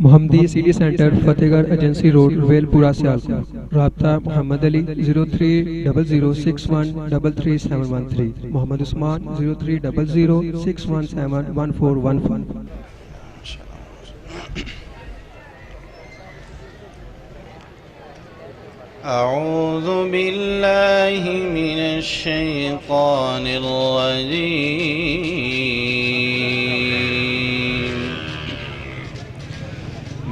محمدی CD centre فتح گڑھ agency road well پورا سیالکوٹ. رابطہ محمد علی 030061337113. محمد عثمان 030061711415. أعوذ بالله من الشيطان الرجيم.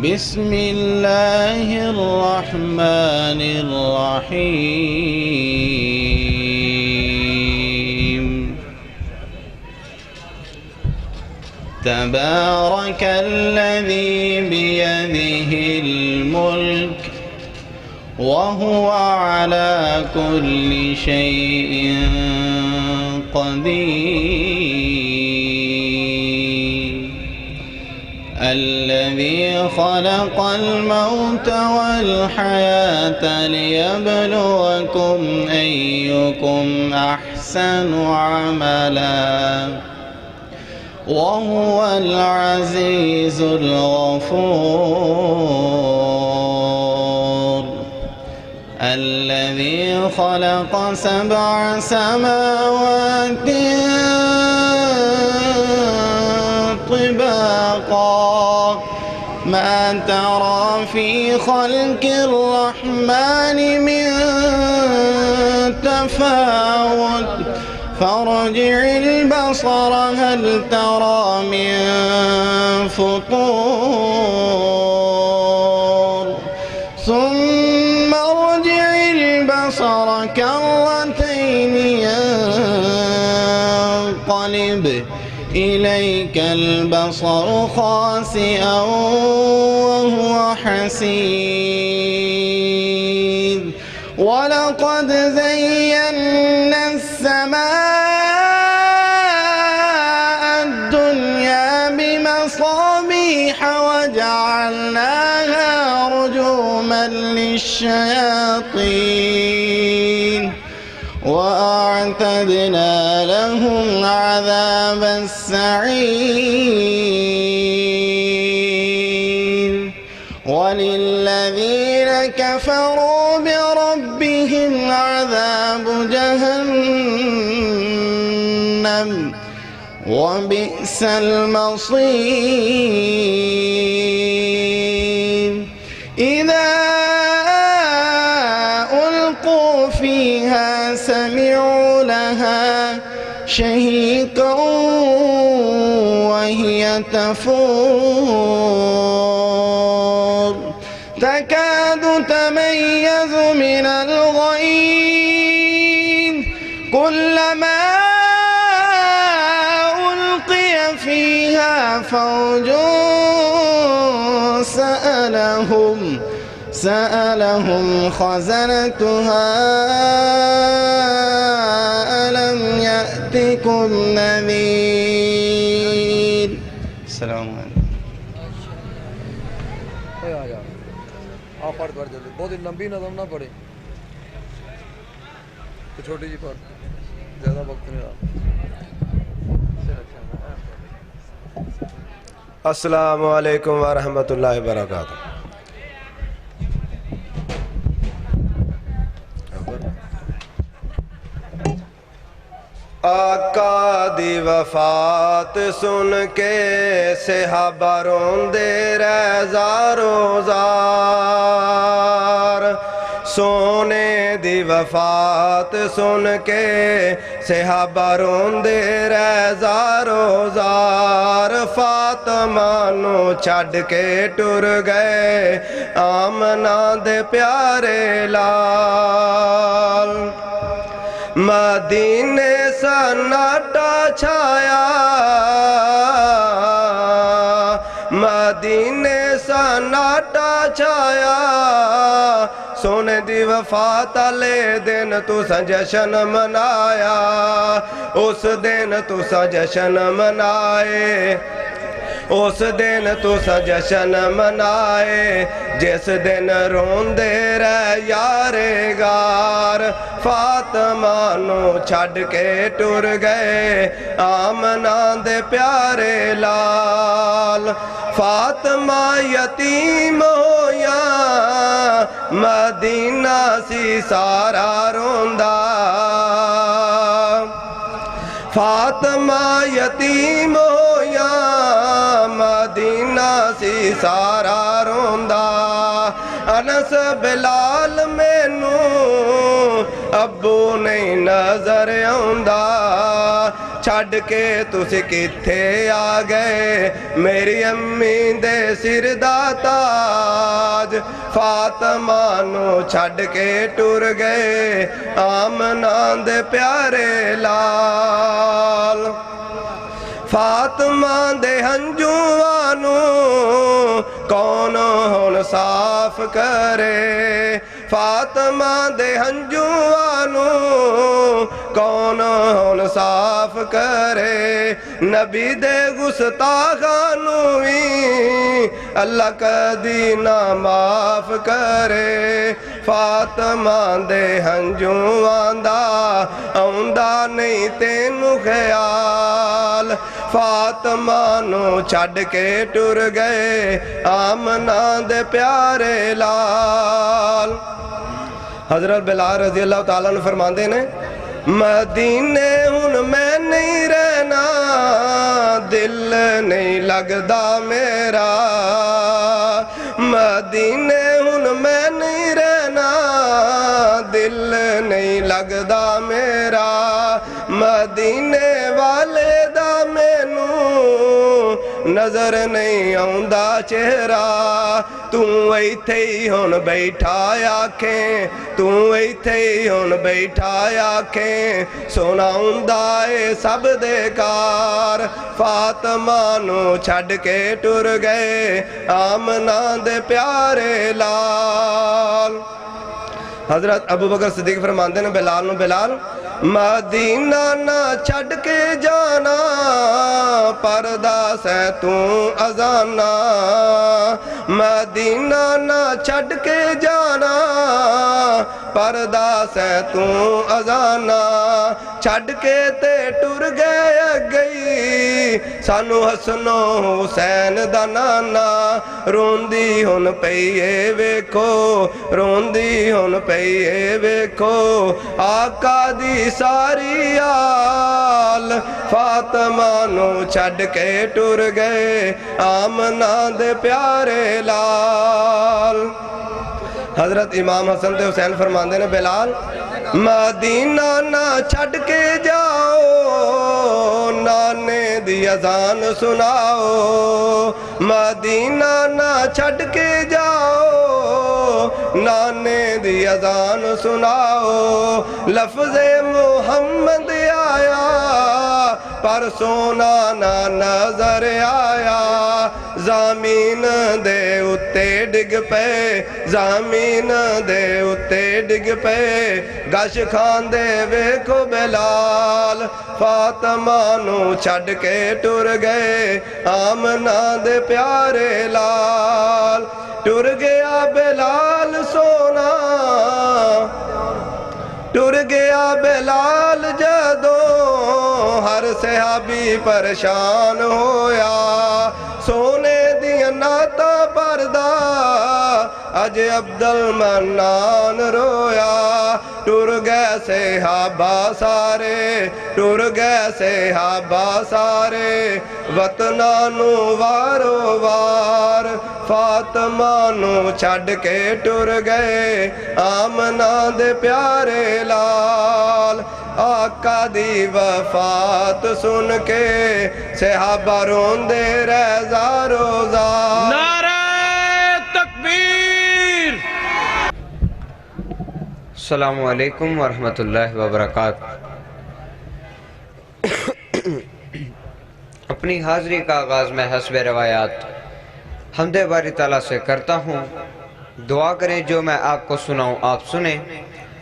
بسم الله الرحمن الرحيم. تبارك الذي بيده الملك وهو على كل شيء قدير. الذي خلق الموت والحياة ليبلوكم أيكم أحسن عملا وهو العزيز الغفور. الذي خلق 7 سماوات طباقا ما ترى في خلق الرحمن من تفاوت فارجع البصر هل ترى من فطور ثم ارجع البصر كرتين ينقلب إليك البصر خاسئا وهو حسير. ولقد زينا السماء الدنيا بمصابيح وجعلناها رجوما للشياطين وأعتدنا لهم عذاب السعير. وللذين كفروا بربهم عذاب جهنم وبئس المصير. إذا ألقوا فيها سمعوا لها شهيقا وهي تفور تكاد تميز من الغيظ كلما ألقي فيها فوج سألهم خزنتها ألم يأتكم نذير. السلام علیکم. آپ پڑھ جلدی. بہت لمبی نظم نہ پڑھے تو چھوٹی جی پڑھ زیادہ وقت نہیں رہا. السلام علیکم ورحمۃ اللہ وبرکاتہ. آقا دی وفات سن کے صحابہ روندے رہ زارو زار. سونے دی وفات سن کے صحابہ روندے رہ زارو زار. فاطمہ نو چھڈ کے ٹر گئے آمنہ دے پیارے لال. مدینے سناٹا چھایا مدینے سناٹا چھایا. سونے دی وفات والے دن تساں جشن منایا. اس دن تساں جشن منائے اس دن تساں جشن منائے جس دن روندے رہ یارے غار. فاطمہ نو چھڈ کے ٹر گئے آمنہ دے پیارے لال. فاطمہ یتیم ہویا مدینہ سی سارا روندا فاطمہ یتیم ہویا مدینہ سی سارا روندا انس بلال مینوں ابو نہیں نظر آوندا چھڈ کے تسی کتھے آ گئے میری امی دے سر دا تاج فاطمہ نو چھڈ کے ٹر گئے آمنہ دے پیارے لال فاطمہ دے ہنجواں نو کون ہن صاف کرے فاطمہ دے ہنجواں نو کون ہن صاف کرے نبی دے گستاخاں نو وی اللہ کدی نہ معاف کرے فاطمہ دے ہنجواں دا آوندا نہیں تینوں خیال فاطمہ نو چھڈ کے ٹر گئے آمنہ دے پیارے لال حضرت بلال رضی اللہ تعالیٰ عنہ فرماندے نے مدینے ہن میں نہیں رہنا دل نہیں لگدا میرا مدینے ہن میں نہیں رہنا دل نہیں لگدا میرا مدینے والے دا مینوں نظر نہیں آوندا چہرہ توں ایتھے ہی ہن بیٹھا آکھیں توں ایتھے ہی ہن بیٹھا آکھیں سناوندا اے سب دے کار فاطمہ نو چھڈ کے ٹر گئے آمنہ دے پیارے لال حضرت ابو بکر صدیق فرماندے نے بلال نو بلال مدینہ نہ چھڈ کے جانا پردہ سے توں ازانا مدینہ نہ چھڈ کے جانا پردہ سے توں ازانا چھڈ کے تے ٹر گئے گئی سانو حسن و حسین دا نانا روندی ہن پئیے ویکھو روندی ہن پئیے ویکھو آقا دی ساری آل فاطمہ نو چھڈ کے ٹر گئے آمنہ دے پیارے لال حضرت امام حسن تے حسین فرماندے نے بلال مدینہ نہ چھڈ کے جاؤ نانے دی اذان سناؤ مدینہ نہ چھڈ کے جاؤ نانے دی اذان سناؤ لفظ محمد آیا پر سونا نہ نظر آیا زمین دے اتے ڈگ پے زمین دے اتے ڈگ پے گش کھاندے ویکھو بلال فاطمہ نو چھڈ کے ٹر گئے آمنہ دے پیارے لال ٹر گیا بلال سونا ٹر گیا بلال جدوں ہر صحابی پریشان ہویا سونے دیا ناتا پردہ اج عبد المنان رویا ٹر گئے صحابہ سارے ٹر گئے صحابہ سارے وطنہ نو وارو وار فاطمہ نو چھڈ کے ٹر گئے آمنہ دے پیارے لال آقا دی وفات سن کے صحابہ روندے رضا روزہ نعرہ تکبیر السلام علیکم ورحمۃ اللہ وبرکاتہ اپنی حاضری کا آغاز میں حسب روایات حمد باری تعالیٰ سے کرتا ہوں دعا کریں جو میں آپ کو سناؤں آپ سنیں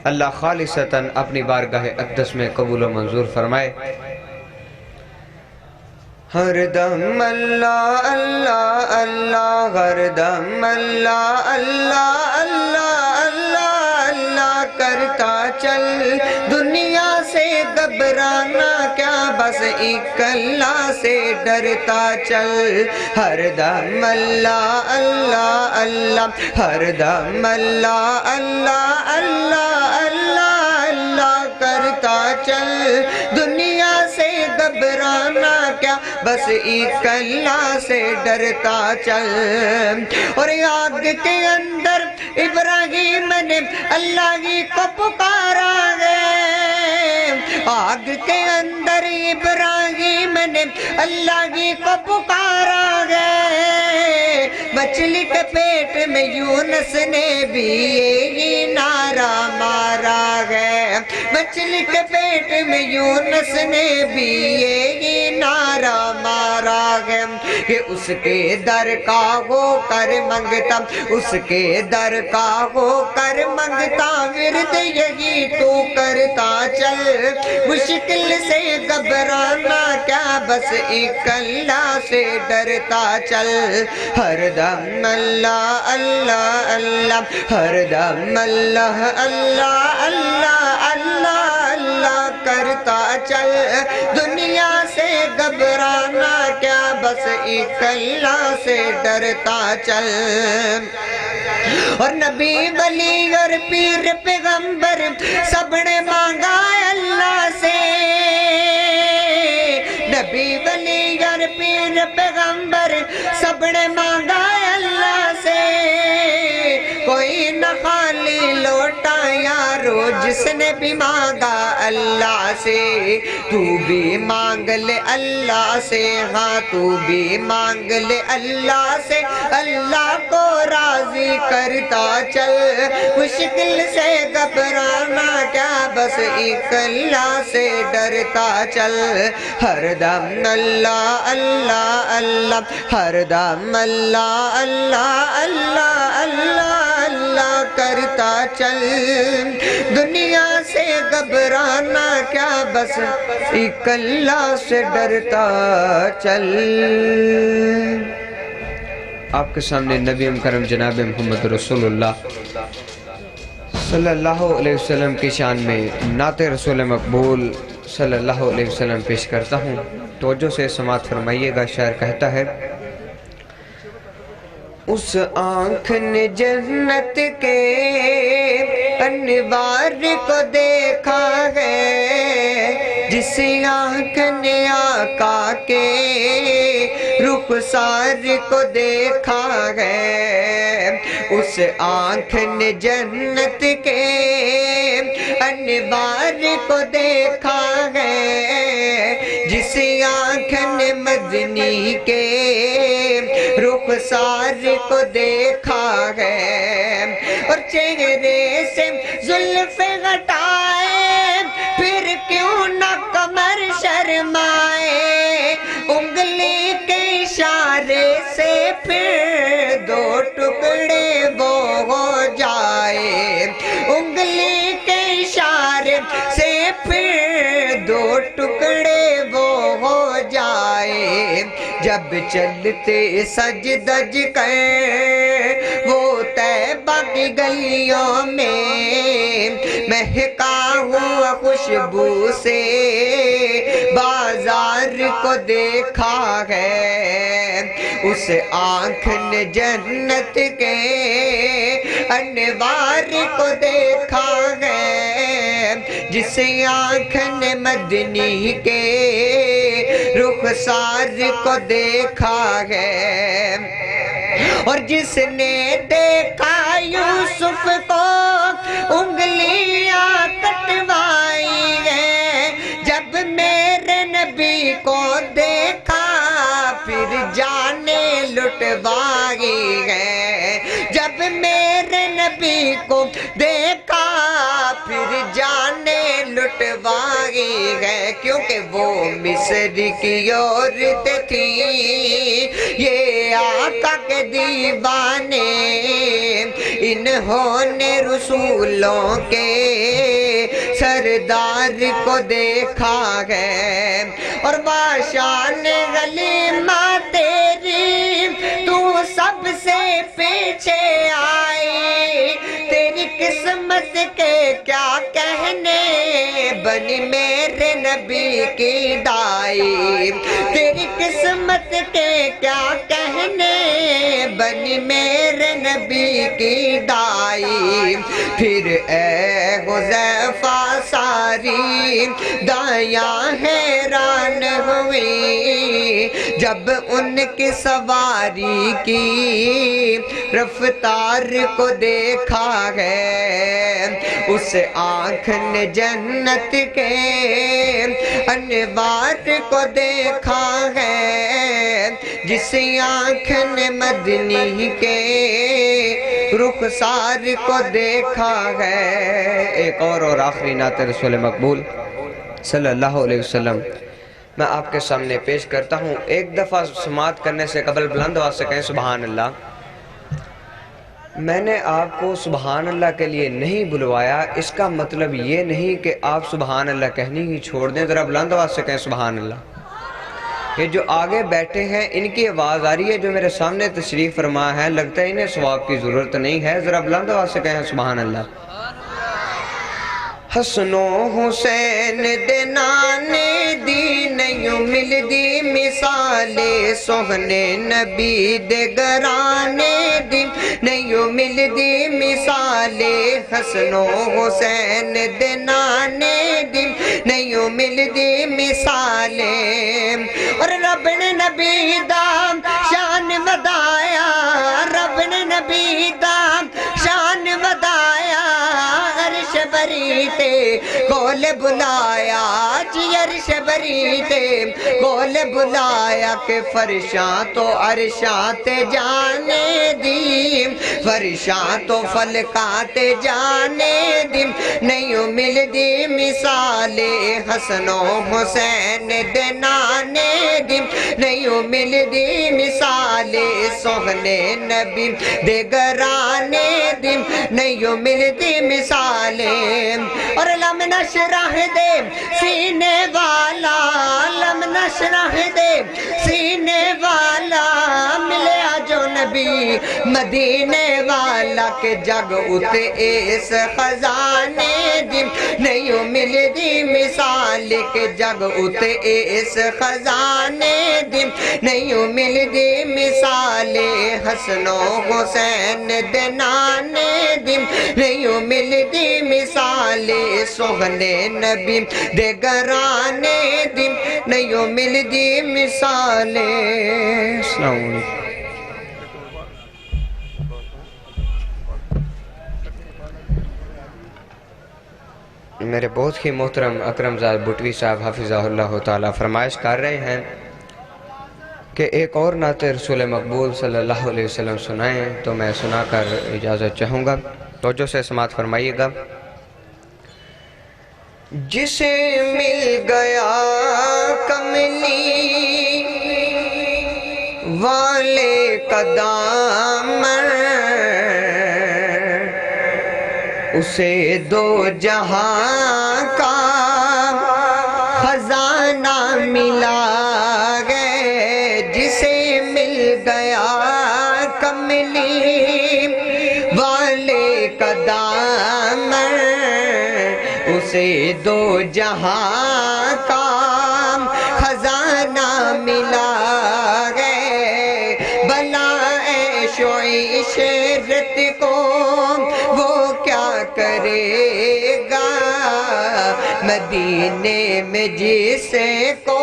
اللہ خالصتاً اپنی بارگاہ اقدس میں قبول و منظور فرمائے ہر دم اللہ اللہ اللہ ہر دم اللہ اللہ اللہ اللہ اللہ کرتا چل دنیا سے کبھی گھبرانا کیا بس ایک اللہ سے ڈرتا چل ہر دم اللہ اللہ اللہ ہر دم اللہ اللہ اللہ اللہ اللہ کرتا چل دنیا سے گھبرانا کیا بس ایک اللہ سے ڈرتا چل اور آگ کے اندر ابراہیم نے اللہ ہی کو پکارا ہے آگ کے اندر ابراہیم نے اللہ ہی کو پکارا ہے مچھلی کے پیٹ میں یونس نے بھی یہی نعرہ مارا ہے مچھلی کے پیٹ میں یونس نے بھی یہی نعرہ مارا ہے کہ اس کے در کا ہو کر منگتا اس کے در کا ہو کر منگتا ورد یہی تو کرتا چل مشکل سے گھبرانا کیا بس ایک اللہ سے ڈرتا چل ہر دم اللہ اللہ اللہ ہر دم اللہ اللہ اللہ اللہ اللہ کرتا چل دنیا سے گھبرانا کیا بس ایک اللہ سے ڈرتا چل اور نبی ولی اور پیر پیغمبر سب نے مانگا اللہ سے نبی ولی اور پیر پیغمبر سب نے مانگا اللہ سے کوئی نہ خالی لوٹا یارو جس نے بھی مانگا اللہ سے تو بھی مانگ لے اللہ سے ہاں تو بھی مانگ لے اللہ سے اللہ کو راضی کرتا چل مشکل سے گھبرانا کیا بس ایک اللہ سے ڈرتا چل ہر دم اللہ اللہ اللہ ہر دم اللہ اللہ اللہ اللہ اللہ کرتا چل دنیا سے گھبرانا کیا بس ایک اللہ سے ڈرتا چل آپ کے سامنے نبی مکرم جناب محمد رسول اللہ صلی اللہ علیہ وسلم کی شان میں نعت رسول مقبول صلی اللہ علیہ وسلم پیش کرتا ہوں توجہ سے سماعت فرمائیے گا شاعر کہتا ہے اس آنکھ نے جنت کے انوار کو دیکھا ہے جس آنکھ نے آقا کے رخسار کو دیکھا ہے اس آنکھ نے جنت کے انوار کو دیکھا ہے جس آنکھ نے مدنی کے رخسار کو دیکھا ہے اور چہرے سے زلف ہٹائے پھر کیوں نہ کمر شرمائے انگلی کے اشارے سے پھر دو ٹکڑے وہ ہو جائے انگلی کے اشارے سے پھر دو ٹکڑے وہ ہو جائے جب چلتے سج دج کر وہ طیبہ کی گلیوں میں مہکا ہوا خوشبو سے بازار کو دیکھا ہے اس آنکھ نے جنت کے انوار کو دیکھا ہے جس آنکھ نے مدنی کے رخسار کو دیکھا ہے اور جس نے دیکھا یوسف کو انگلیاں کٹوائی ہے جب میرے نبی کو دیکھا پھر جانے لٹوائی ہے جب میرے نبی کو دیکھا پھر جانے لٹوائی ہے کیونکہ وہ مصر کی عورت تھی یہ آقا کے دیوانے انہوں نے رسولوں کے سردار کو دیکھا ہے اور بادشاہ نے غلیمہ تیری تو سب سے پیچھے آئی تیری قسمت کے کیا کہنے بنی میرے نبی کی دائی، تیری قسمت کے کیا کہنے بنی میرے نبی کی دائی۔ پھر اے حذیفہ ساری دائیاں حیران ہوئی جب ان کی سواری کی رفتار کو دیکھا ہے، اس آنکھ نے جنت کے انوار کو دیکھا ہے، جس آنکھ نے مدنی کے رخسار کو دیکھا ہے۔ ایک اور آخری نعت رسول مقبول صلی اللہ علیہ وسلم میں آپ کے سامنے پیش کرتا ہوں۔ ایک دفعہ سماعت کرنے سے قبل بلند آواز سے کہیں سبحان اللہ۔ میں نے آپ کو سبحان اللہ کے لیے نہیں بلوایا، اس کا مطلب یہ نہیں کہ آپ سبحان اللہ کہنی ہی چھوڑ دیں۔ ذرا بلند آواز سے کہیں سبحان اللہ۔ یہ جو آگے بیٹھے ہیں ان کی آواز آ رہی ہے، جو میرے سامنے تشریف فرما ہے لگتا ہے انہیں ثواب کی ضرورت نہیں ہے، ذرا بلند آواز سے کہیں سبحان اللہ۔ حسن و حسین دے نانے دی نہیں مل دی مثال، سوہنے نبی دے گرانے دی نہیں مل دی مثال، حسن و حسین دے نانے دی نہیں مل دی مثال۔ اور رب نے نبی دا شان ودایا، رب نے نبی دا شان ودایا، عرش بری تے کول بلایا، جی عرش بری تے کول بلایا، کہ فرشاں تو عرشاں تے جانے دی، فرشاں تو فلکاں تے جانے دی نہیں مل دی مثال، حسن و حسین دے نانے دی نہیں مل دی مثال، سوہنے نبی دے گرانے دی نہیں مل دی مثال۔ اور لم نشرح دے سینے والا، لم نشرح دے سینے والا، ملیا جو نبی مدینے والا، کہ جگ اتے اس خزانے دی نہیں مل دی مثال، کہ جگ اتے اس خزانے دی نہیں مل دی مثال، حسن و حسین دے نانے دی نہیں مل دی مثال، سوہنے نبی دے گرانے دی نہیں مل دی مثال۔ السلام علیکم۔ میرے بہت ہی محترم اکرم زاد بٹوی صاحب حافظہ اللہ تعالیٰ فرمائش کر رہے ہیں کہ ایک اور نعت رسول مقبول صلی اللہ علیہ وسلم سنائیں، تو میں سنا کر اجازت چاہوں گا، توجہ سے سماعت فرمائیے گا۔ جسے مل گیا کملی والے کا دامن، اسے دو جہاں کا خزانہ ملا گئے، جسے مل گیا کملی والے کا دامن، اسے دو جہاں کا خزانہ ملا گئے، بلا عیش و عشرت کو وہ کیا کرے گا، مدینے میں جسے کو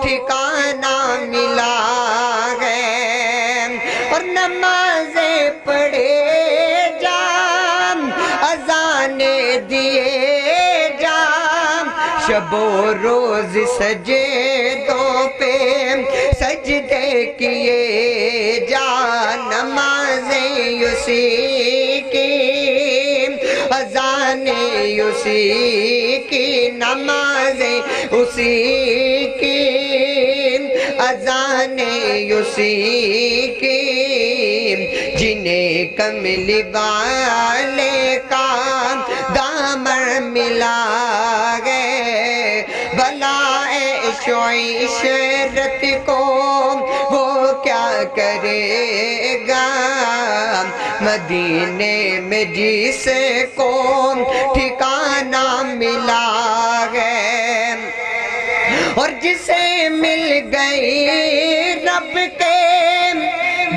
ٹھکانہ ملا ہے، اور نمازیں پڑھے جام، اذانیں دیے جام، شب و روز سجدوں پہ سجدے کیے جا، نمازیں اسی کی، اذانیں اسی کی، نمازیں اسی کی، اذانیں اسی کی، جنہیں کملی والے کا دامن ملا گئے، بلا عیش و عشرت کو وہ کیا کرے گا، مدینے میں جس کو ٹھکانہ ملا جسے مل گئی رب کے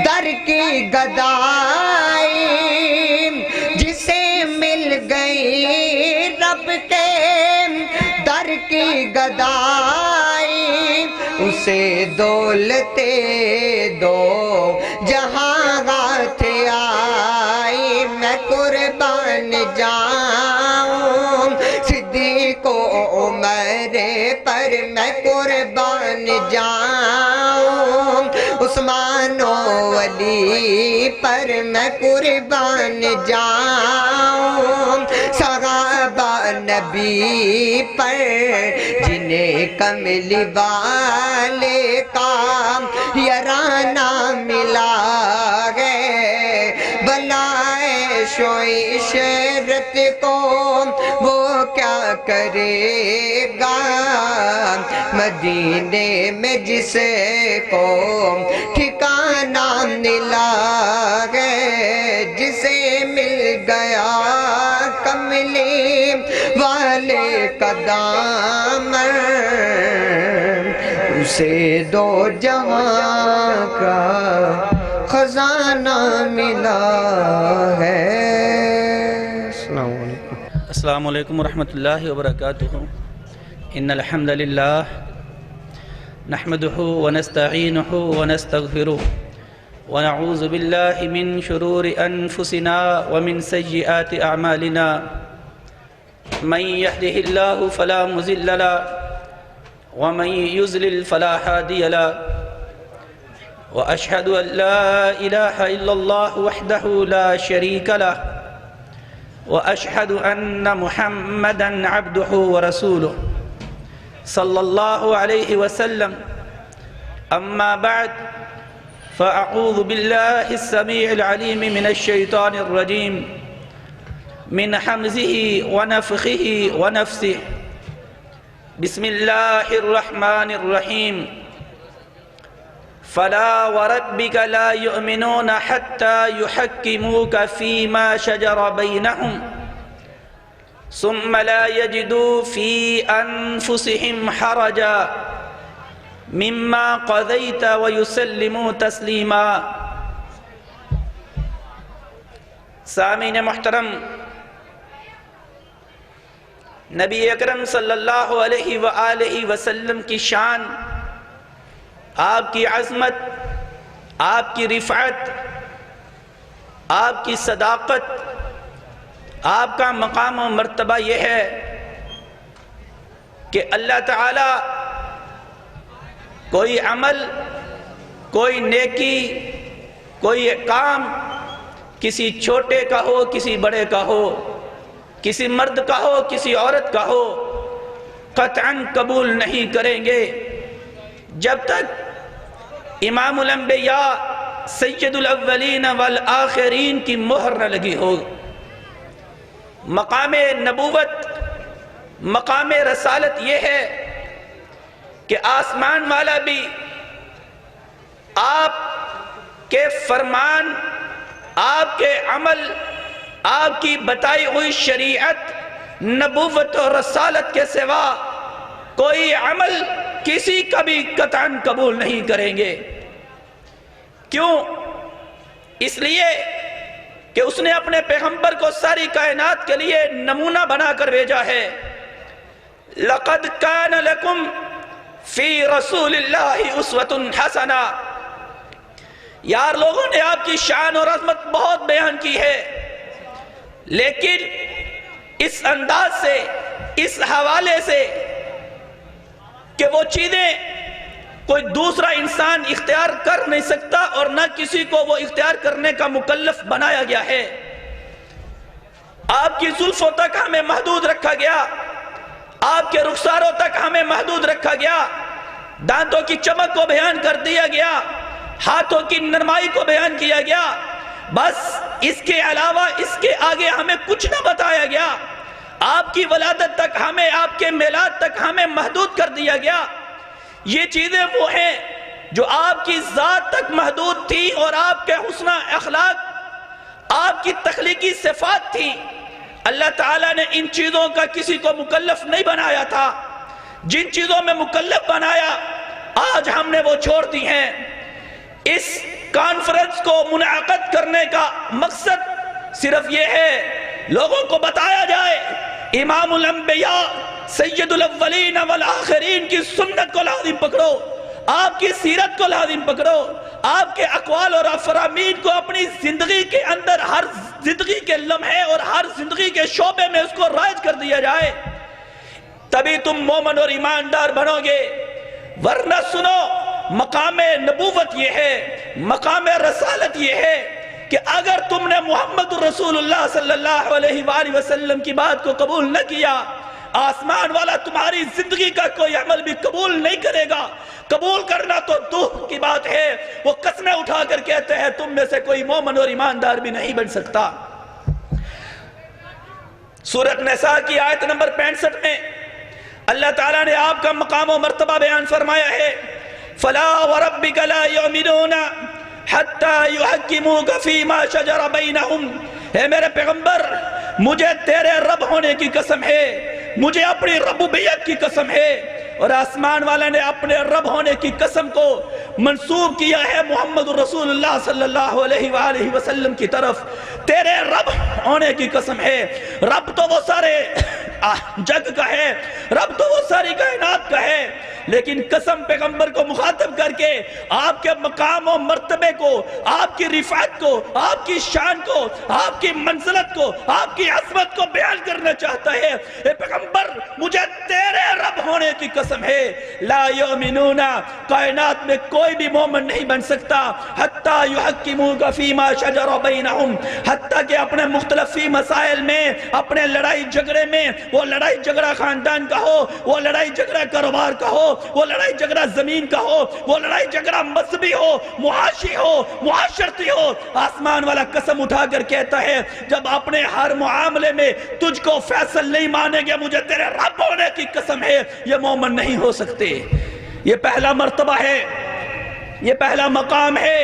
در کی گدائی، جسے مل گئی رب کے در کی گدائی، اسے دولتے دو جہاں ہاتھ آئی۔ میں قربان جاؤں صدیق و عمر پر، میں قربان جاؤں عثمان و علی پر، میں قربان جاؤں صحابہ نبی پر، جنہیں کملی والے کا یارانہ ملا ہے۔ بلائے عشرت کو وہ کیا کرے گا، مدینے میں جس کو ٹھکانہ ملا ہے، جسے مل گیا کملی والے کا دامن، اسے دو جہاں کا خزانہ ملا ہے۔ السلام علیکم۔ السلام علیکم ورحمۃ اللہ وبرکاتہ۔ ان الحمد للہ نحمده ونستعینه ونستغفره ونعوذ باللہ من شرور انفسنا ومن سیئات اعمالنا، من يهده الله فلا مضل له ومن يضلل فلا هادي له، واشهد ان لا اله الا الله وحده لا شريك له، واشهد ان محمدا عبده ورسوله صلى الله عليه وسلم۔ اما بعد، فاعوذ بالله السميع العليم من الشيطان الرجيم، من حمزه ونفخه ونفسه۔ بسم الله الرحمن الرحيم۔ فلا وربك لا يؤمنون حتى يحكموك فيما شجر بينهم ثم لا يجدوا في أنفسهم حرجا مما قضيت ويسلموا تسليما۔ سامعین محترم، نبی اکرم صلی اللہ علیہ وآلہ وسلم کی شان، آپ کی عظمت، آپ کی رفعت، آپ کی صداقت، آپ کا مقام و مرتبہ یہ ہے کہ اللہ تعالی کوئی عمل، کوئی نیکی، کوئی کام کسی چھوٹے کا ہو، کسی بڑے کا ہو، کسی مرد کا ہو، کسی عورت کا ہو، قطعاً قبول نہیں کریں گے جب تک امام الانبیاء سید الاولین والآخرین کی مہر نہ لگی ہو۔ مقام نبوت، مقام رسالت یہ ہے کہ آسمان والا بھی آپ کے فرمان، آپ کے عمل، آپ کی بتائی ہوئی شریعت، نبوت اور رسالت کے سوا کوئی عمل کسی کا بھی قطعاً قبول نہیں کریں گے۔ کیوں؟ اس لیے کہ اس نے اپنے پیغمبر کو ساری کائنات کے لیے نمونہ بنا کر بھیجا ہے۔ لَقَدْ كَانَ لَكُمْ فِي رَسُولِ اللَّهِ أُسْوَةٌ حَسَنَةٌ۔ یار لوگوں نے آپ کی شان اور عظمت بہت بیان کی ہے، لیکن اس انداز سے، اس حوالے سے کہ وہ چیزیں کوئی دوسرا انسان اختیار کر نہیں سکتا اور نہ کسی کو وہ اختیار کرنے کا مکلف بنایا گیا ہے۔ آپ کی زلفوں تک ہمیں محدود رکھا گیا، آپ کے رخساروں تک ہمیں محدود رکھا گیا، دانتوں کی چمک کو بیان کر دیا گیا، ہاتھوں کی نرمائی کو بیان کیا گیا، بس اس کے علاوہ اس کے آگے ہمیں کچھ نہ بتایا گیا۔ آپ کی ولادت تک ہمیں، آپ کے میلاد تک ہمیں محدود کر دیا گیا۔ یہ چیزیں وہ ہیں جو آپ کی ذات تک محدود تھی اور آپ کے حسن اخلاق، آپ کی تخلیقی صفات تھی۔ اللہ تعالیٰ نے ان چیزوں کا کسی کو مکلف نہیں بنایا تھا، جن چیزوں میں مکلف بنایا آج ہم نے وہ چھوڑ دی ہیں۔ اس کانفرنس کو منعقد کرنے کا مقصد صرف یہ ہے لوگوں کو بتایا جائے امام الانبیاء سید الاولین والآخرین کی سنت کو لازم پکڑو، آپ کی سیرت کو لازم پکڑو، آپ کے اقوال اور افرامین کو اپنی زندگی کے اندر ہر زندگی کے لمحے اور ہر زندگی کے شعبے میں اس کو رائج کر دیا جائے، تبھی تم مومن اور ایماندار بنو گے۔ ورنہ سنو، مقام نبوت یہ ہے، مقام رسالت یہ ہے کہ اگر تم نے محمد رسول اللہ صلی اللہ علیہ وآلہ وسلم کی بات کو قبول نہ کیا، آسمان والا تمہاری زندگی کا کوئی عمل بھی قبول نہیں کرے گا۔ قبول کرنا تو دور کی بات ہے، وہ قسمیں اٹھا کر کہتے ہیں تم میں سے کوئی مومن اور ایماندار بھی نہیں بن سکتا۔ سورۃ نساء کی آیت نمبر 65 میں اللہ تعالیٰ نے آپ کا مقام و مرتبہ بیان فرمایا ہے، فَلَا وَرَبِّكَ لَا يُؤْمِنُونَ حَتَّى يُحَكِّمُوكَ فِي مَا شَجَرَ بَيْنَهُمْ۔ اے میرے پیغمبر، مجھے تیرے رب ہونے کی قسم ہے، مجھے اپنی ربوبیت کی قسم ہے، اور آسمان والے نے اپنے رب ہونے کی قسم کو منسوب کیا ہے محمد رسول اللہ صلی اللہ علیہ وآلہ وسلم کی طرف۔ تیرے رب ہونے کی قسم ہے، رب تو وہ سارے جگ کا ہے، رب تو وہ ساری کائنات کا ہے، لیکن قسم پیغمبر کو مخاطب کر کے آپ کے مقام و مرتبے کو، آپ کی رفعت کو، آپ کی شان کو، آپ کی منزلت کو، آپ کی عظمت کو بیان کرنا چاہتا ہے۔ اے پیغمبر، مجھے تیرے رب ہونے کی قسم ہے، لا یؤمنون، کائنات میں کوئی بھی مومن نہیں بن سکتا، حتی یحکموک فیما شجر بینہم، حتیٰ کہ اپنے مختلفی مسائل میں، اپنے لڑائی جھگڑے میں، وہ لڑائی جھگڑا خاندان کا ہو، وہ لڑائی جھگڑا کاروبار کا ہو، وہ لڑائی جھگڑا زمین کا ہو، وہ لڑائی جھگڑا مذہبی ہو، معاشی ہو، معاشرتی ہو، آسمان والا قسم اٹھا کر کہتا ہے جب اپنے ہر معاملے میں تجھ کو فیصل نہیں مانیں گے، مجھے تیرے رب ہونے کی قسم ہے، یہ مومن نہیں ہو سکتے۔ یہ پہلا مرتبہ ہے، یہ پہلا مقام ہے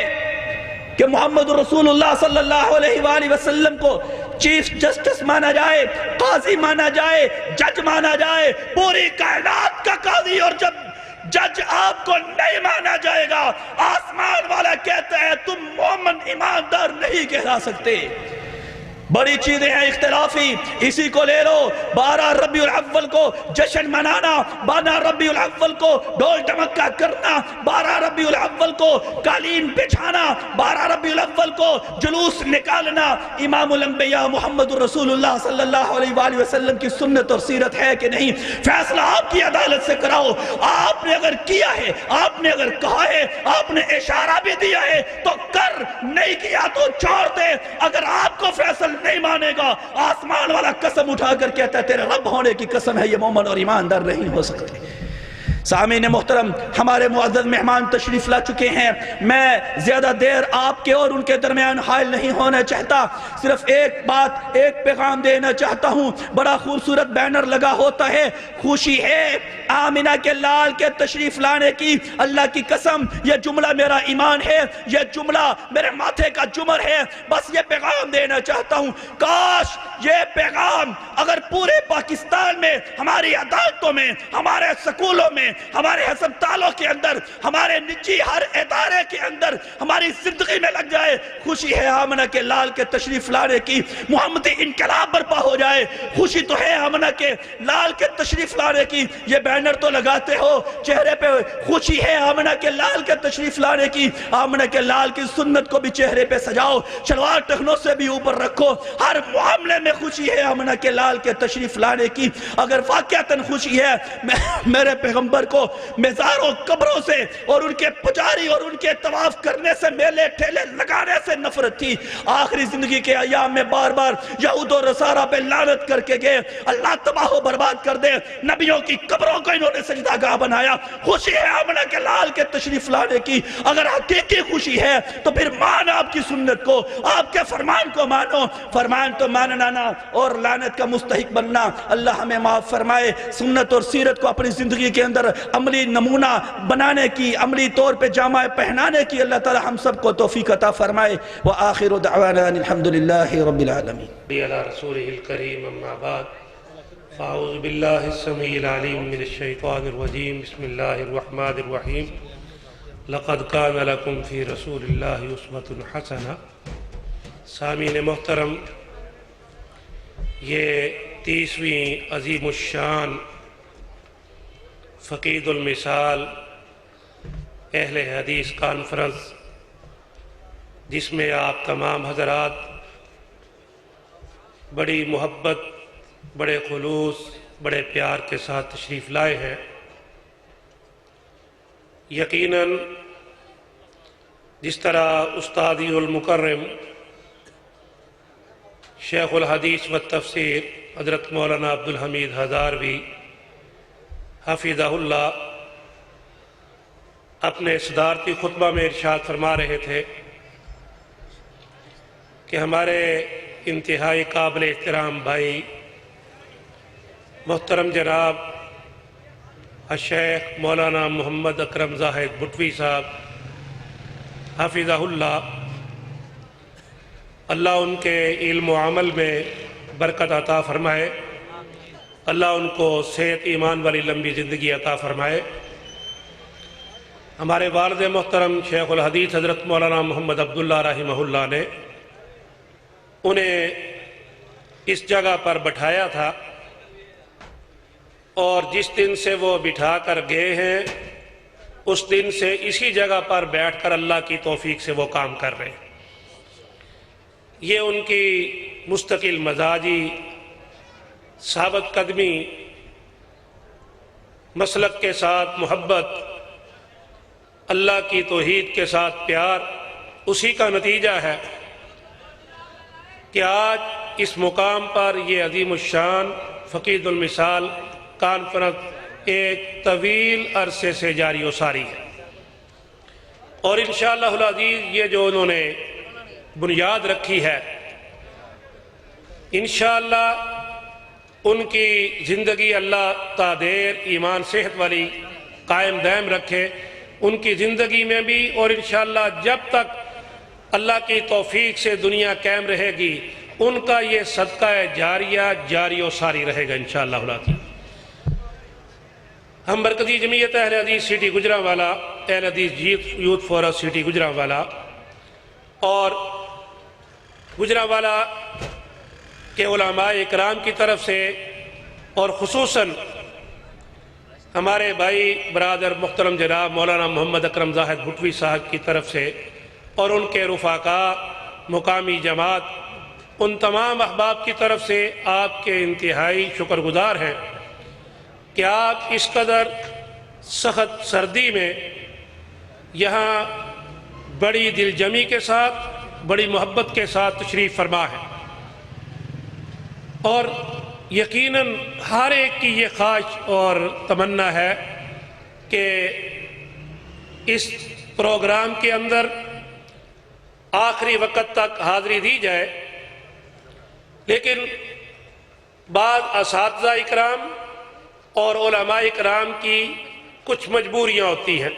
کہ محمد رسول اللہ صلی اللہ علیہ وآلہ وسلم کو چیف جسٹس مانا جائے، قاضی مانا جائے، جج مانا جائے، پوری کائنات کا قاضی، اور جب جج آپ کو نہیں مانا جائے گا، آسمان والا کہتا ہے تم مومن ایماندار نہیں کہلا سکتے۔ بڑی چیزیں ہیں اختلافی، اسی کو لے لو، 12 ربیع الاول کو جشن منانا، 12 ربیع الاول کو ڈول ڈمکا کرنا، 12 ربیع الاول کو قالین بچھانا، 12 ربیع الاول کو جلوس نکالنا، امام الانبیاء محمد رسول اللہ صلی اللہ علیہ وآلہ وسلم کی سنت اور سیرت ہے کہ نہیں؟ فیصلہ آپ کی عدالت سے کراؤ۔ آپ نے اگر کیا ہے، آپ نے اگر کہا ہے، آپ نے اشارہ بھی دیا ہے تو کر، نہیں کیا تو چھوڑ دے۔ اگر آپ کو فیصل نہیں مانے گا، آسمان والا قسم اٹھا کر کہتا ہے تیرے رب ہونے کی قسم ہے، یہ مومن اور ایماندار نہیں ہو سکتے۔ سامعین محترم، ہمارے معزز مہمان تشریف لا چکے ہیں، میں زیادہ دیر آپ کے اور ان کے درمیان حائل نہیں ہونا چاہتا، صرف ایک بات، ایک پیغام دینا چاہتا ہوں۔ بڑا خوبصورت بینر لگا ہوتا ہے، خوشی ہے آمنہ کے لال کے تشریف لانے کی، اللہ کی قسم یہ جملہ میرا ایمان ہے، یہ جملہ میرے ماتھے کا جمر ہے، بس یہ پیغام دینا چاہتا ہوں۔ کاش یہ پیغام اگر پورے پاکستان میں، ہماری عدالتوں میں، ہمارے سکولوں میں، ہمارے ہسپتالوں کے اندر، ہمارے نجی ہر ادارے کے اندر، ہماری زندگی میں لگ جائے، خوشی ہے آمنہ کے لال کے تشریف لانے کی، محمدی انقلاب برپا ہو جائے۔ خوشی تو ہے آمنہ کے لال کے تشریف لانے کی، یہ بینر تو لگاتے ہو چہرے پہ، خوشی ہے آمنہ کے لال کے تشریف لانے کی، آمنہ کے لال کی سنت کو بھی چہرے پہ سجاؤ، شلوار ٹخنوں سے بھی اوپر رکھو، ہر معاملے میں خوشی ہے آمنہ کے لال کے تشریف لانے کی۔ اگر واقعتاً خوشی ہے، میرے پیغمبر کو مزاروں قبروں سے اور ان کے پجاری اور ان کے طواف کرنے سے، میلے ٹھیلے لگانے سے نفرت تھی۔ آخری زندگی کے ایام میں بار بار یہود و نصارہ پہ لعنت کر کے گئے، اللہ تباہ و برباد کر دے، نبیوں کی قبروں کو انہوں نے سجدہ گاہ بنایا۔ خوشی ہے آمنہ کے لال کے تشریف لانے کی۔ اگر حقیقی خوشی ہے تو پھر مان آپ کی سنت کو، آپ کے فرمان کو مانو، فرمان تو ماننا نہ اور لعنت کا مستحق بننا۔ اللہ ہمیں معاف فرمائے، سنت اور سیرت کو اپنی زندگی کے اندر عملی نمونہ بنانے کی، عملی طور پہ جامع پہنانے کی اللہ تعالی ہم سب کو توفیق عطا فرمائے۔ وآخر دعوانا الحمدللہ رب العالمین۔ علی رسولہ الکریم، اما بعد، أعوذ بالله السميع العليم من الشيطان الرجيم بسم الله الرحمن الرحيم لقد كان لكم في رسول الله أسوة حسنة. سامعین محترم، یہ 30ویں عظیم الشان فقید المثال اہل حدیث کانفرنس، جس میں آپ تمام حضرات بڑی محبت، بڑے خلوص، بڑے پیار کے ساتھ تشریف لائے ہیں، یقیناً جس طرح استادی المکرم شیخ الحدیث و تفسیر حضرت مولانا عبدالحمید ہزاروی حفظہ اللہ اپنے صدارتی خطبہ میں ارشاد فرما رہے تھے کہ ہمارے انتہائی قابل احترام بھائی محترم جناب الشیخ مولانا محمد اکرم زاہد بٹوی صاحب حفظہ اللہ، اللہ ان کے علم و عمل میں برکت عطا فرمائے، اللہ ان کو صحت ایمان والی لمبی زندگی عطا فرمائے۔ ہمارے والد محترم شیخ الحدیث حضرت مولانا محمد عبداللہ رحمہ اللہ نے انہیں اس جگہ پر بٹھایا تھا، اور جس دن سے وہ بٹھا کر گئے ہیں اس دن سے اسی جگہ پر بیٹھ کر اللہ کی توفیق سے وہ کام کر رہے ہیں۔ یہ ان کی مستقل مزاجی ثابت قدمی، مسلک کے ساتھ محبت، اللہ کی توحید کے ساتھ پیار، اسی کا نتیجہ ہے کہ آج اس مقام پر یہ عظیم الشان فقید المثال کانفرنس ایک طویل عرصے سے جاری و ساری ہے، اور انشاءاللہ العزیز یہ جو انہوں نے بنیاد رکھی ہے، انشاءاللہ ان کی زندگی اللہ تا دیر ایمان صحت والی قائم دائم رکھے، ان کی زندگی میں بھی، اور انشاءاللہ جب تک اللہ کی توفیق سے دنیا قائم رہے گی ان کا یہ صدقہ جاریہ جاری و ساری رہے گا انشاءاللہ العزیز۔ ہم مرکزی جمعیت اہل حدیث سٹی گجرانوالہ، اہل حدیث یوتھ فورس سٹی گجرانوالہ اور گجرانوالہ کے علماء اکرام کی طرف سے، اور خصوصاً ہمارے بھائی برادر محترم جناب مولانا محمد اکرم زاہد بٹوی صاحب کی طرف سے، اور ان کے رفقاء، مقامی جماعت، ان تمام احباب کی طرف سے آپ کے انتہائی شکر گزار ہیں کہ آپ اس قدر سخت سردی میں یہاں بڑی دل جمی کے ساتھ، بڑی محبت کے ساتھ تشریف فرما ہے، اور یقیناً ہر ایک کی یہ خواہش اور تمنا ہے کہ اس پروگرام کے اندر آخری وقت تک حاضری دی جائے، لیکن بعض اساتذہ اکرام اور علماء اکرام کی کچھ مجبوریاں ہوتی ہیں،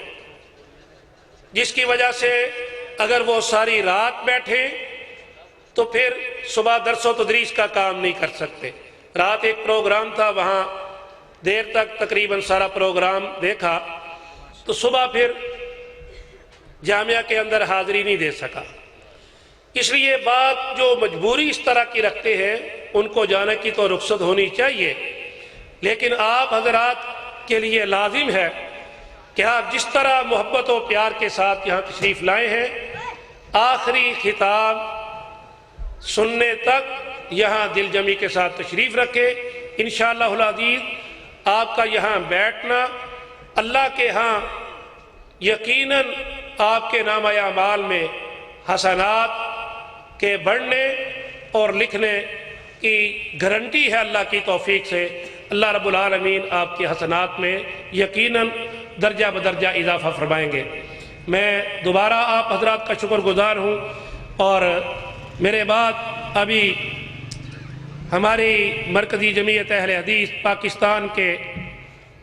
جس کی وجہ سے اگر وہ ساری رات بیٹھیں تو پھر صبح درس و تدریس کا کام نہیں کر سکتے۔ رات ایک پروگرام تھا، وہاں دیر تک تقریباً سارا پروگرام دیکھا، تو صبح پھر جامعہ کے اندر حاضری نہیں دے سکا۔ اس لیے بات جو مجبوری اس طرح کی رکھتے ہیں ان کو جانے کی تو رخصت ہونی چاہیے، لیکن آپ حضرات کے لیے لازم ہے کہ آپ جس طرح محبت و پیار کے ساتھ یہاں تشریف لائے ہیں، آخری خطاب سننے تک یہاں دل جمی کے ساتھ تشریف رکھے۔ انشاءاللہ العزیز آپ کا یہاں بیٹھنا اللہ کے ہاں یقیناً آپ کے نامہ اعمال میں حسنات کے بڑھنے اور لکھنے کی گارنٹی ہے اللہ کی توفیق سے۔ اللہ رب العالمین آپ کے حسنات میں یقیناً درجہ بدرجہ اضافہ فرمائیں گے۔ میں دوبارہ آپ حضرات کا شکر گزار ہوں، اور میرے بعد ابھی ہماری مرکزی جمعیت اہل حدیث پاکستان کے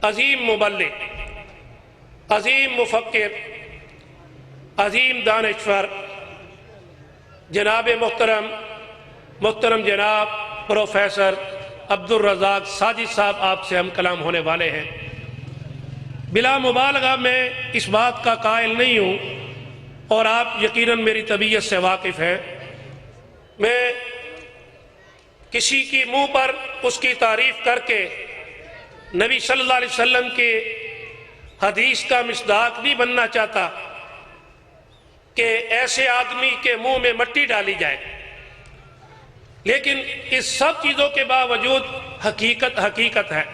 عظیم مبلغ، عظیم مفکر، عظیم دانشور جناب محترم جناب پروفیسر عبدالرزاق ساجد صاحب آپ سے ہم کلام ہونے والے ہیں۔ بلا مبالغہ میں اس بات کا قائل نہیں ہوں اور آپ یقیناً میری طبیعت سے واقف ہیں، میں کسی کی منہ پر اس کی تعریف کر کے نبی صلی اللہ علیہ وسلم کے حدیث کا مصداق نہیں بننا چاہتا کہ ایسے آدمی کے منہ میں مٹی ڈالی جائے، لیکن اس سب چیزوں کے باوجود حقیقت ہے۔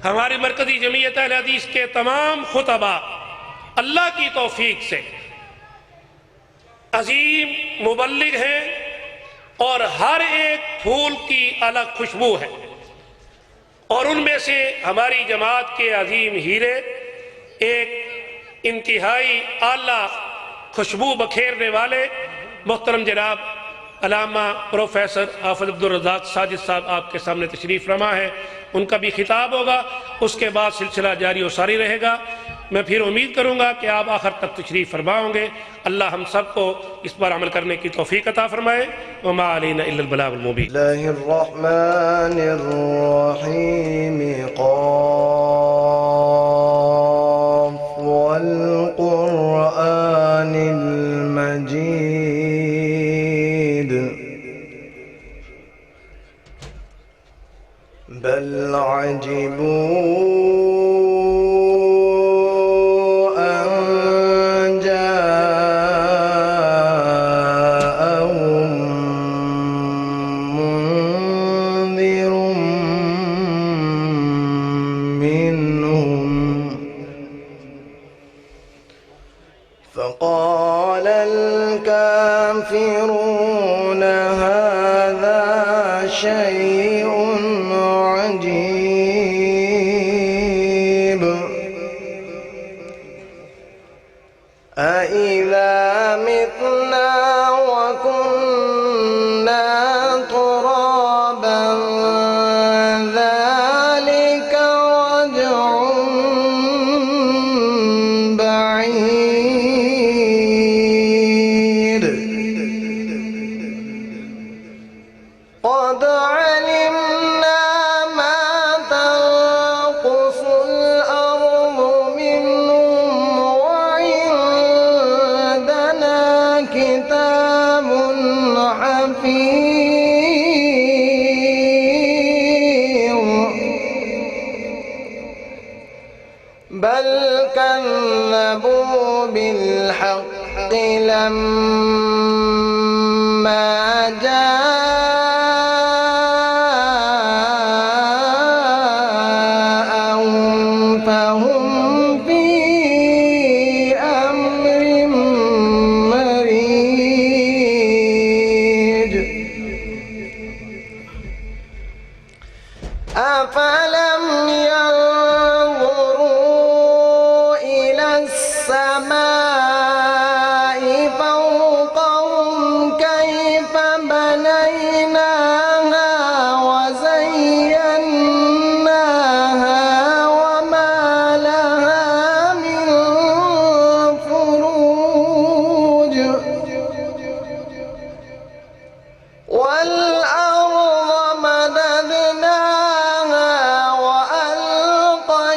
ہماری مرکزی جمعیت اہل حدیث کے تمام خطبہ اللہ کی توفیق سے عظیم مبلغ ہیں اور ہر ایک پھول کی الگ خوشبو ہے، اور ان میں سے ہماری جماعت کے عظیم ہیرے ایک انتہائی اعلیٰ خوشبو بکھیرنے والے محترم جناب علامہ پروفیسر حافظ عبدالرزاق ساجد صاحب آپ کے سامنے تشریف فرما ہے، ان کا بھی خطاب ہوگا، اس کے بعد سلسلہ جاری و ساری رہے گا۔ میں پھر امید کروں گا کہ آپ آخر تک تشریف فرما ہوں گے۔ اللہ ہم سب کو اس پر عمل کرنے کی توفیق عطا فرمائے۔ وما علینا الا البلاغ المبین۔ اللہ الرحمن الرحیم قاف والقرآن المجید بل عجبوا أن جاءهم منذر منهم فقال الكافرون هذا شيء عجيب أإذا متنا وكنا ترابا ذلك رجع بعيد قد علمنا ما تنقص الأرض منهم وعندنا كتاب حفيظ بل كذبوا بالحق لما جاءهم فهم في أمر مريج أفلم ينظروا إلى السماء فوقهم كيف بنيناها وزيناها وما لها من فروج والأرض مددناها وألقينا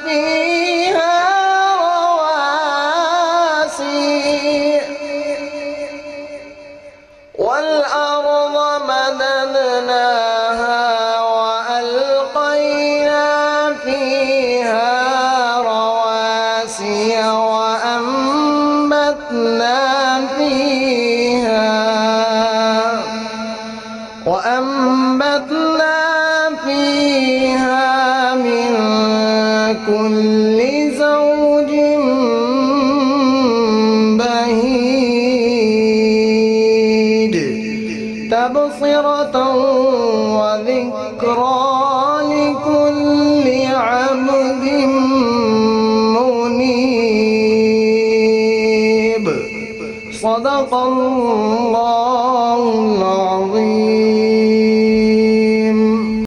فيها رواسي والأرض مددناها وألقينا فيها رواسي وأنبتنا فيها من كل زوج بهيج تبصرة وذكرى لكل عبد منيب صدق الله